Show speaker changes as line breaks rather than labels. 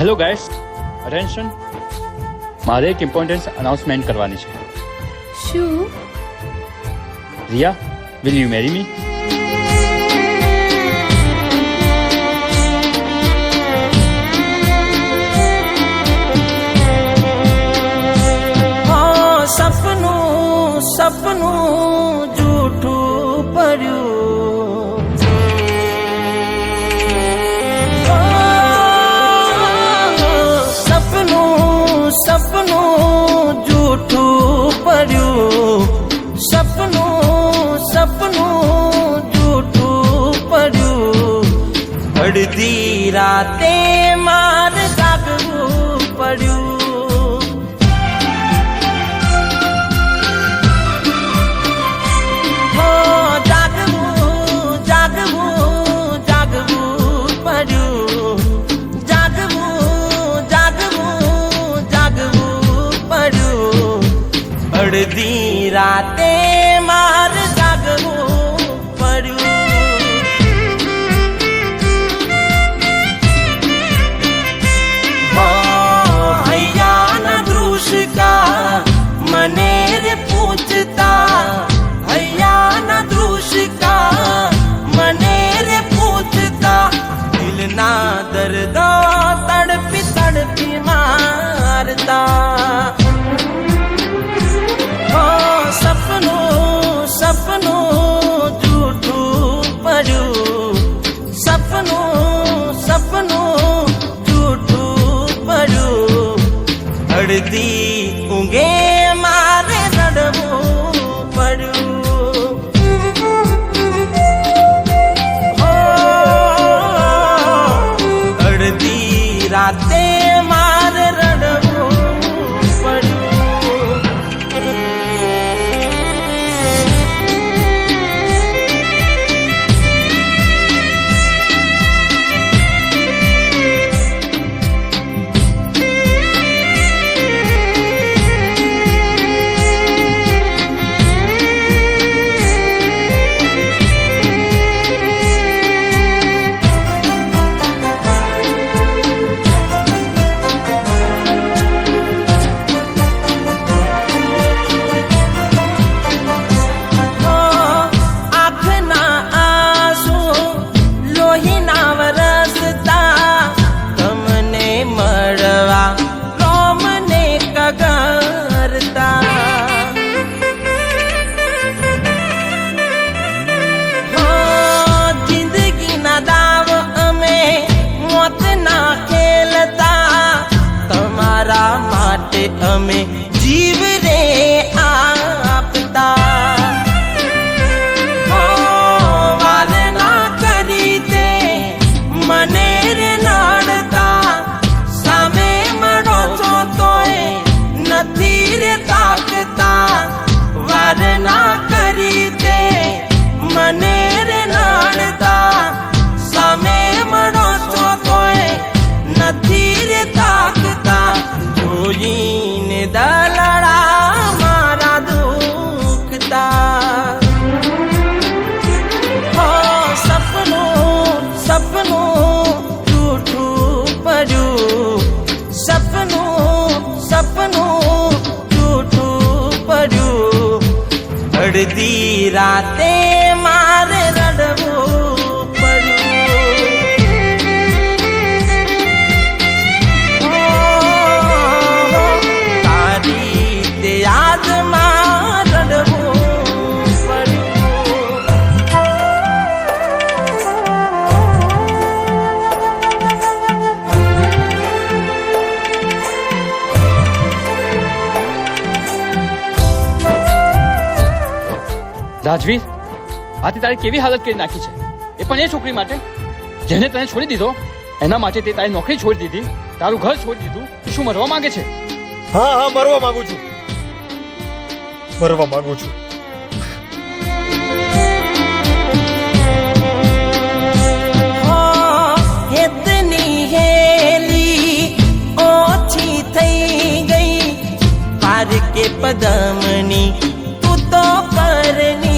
Hello guys, attention. મારે એક important announcement કરવાની છે.
શું?
રિયા, વિલ યુ મેરી મી?
સપનું જૂઠું પડ્યું, સપનું જૂઠું પડ્યું, સપનું જૂઠું પડ્યું. અડધી રાતે મારે જાગવું પડ્યું. અડધી રાતે મારે જાગવું પડ્યું. હૈયાના દૃશ્કા મને રે પૂછતા, હૈયાના દૃશ્કા મને રે પૂછતા, દિલના દર્દો તડપી તડપી મારતા. સપનું જૂઠું પડ્યું, સપનું જૂઠું પડ્યું. અડધી ઊંઘે મારે રડવું પડ્યું. અડધી રાતે મારે રડવું પડ્યું. અમે જીવ રે આપતા, વાર ના કરી દે મને રે નાડતા. સામે મળો છો તોય નથી રે તાકતા, વાર ના કરી દે મને રે નાડતા. સામે મળો છો તોય નથી રે તાકતા. જોઈને દલડા મારા દુખતા. સપનું જૂઠું પડ્યું, સપનું જૂઠું પડ્યું. અડધી રાતે મારે રડવું પડ્યું. યાદમાં રડવું
રાજવીર, આથી તારી કેવી હાલત કરી નાખી છે, એ પણ એ છોકરી માટે જેને તને છોડી દીધો. એના માટે તે તારી નોકરી છોડી દીધી, તારું ઘર છોડી દીધું. શું મરવા માંગે છે?
હા, મરવા માંગુ છું, મરવા માંગુ છું.
હેતની હેલી ઓછી થઈ ગઈ, પાર કે પદમની તું તો પરની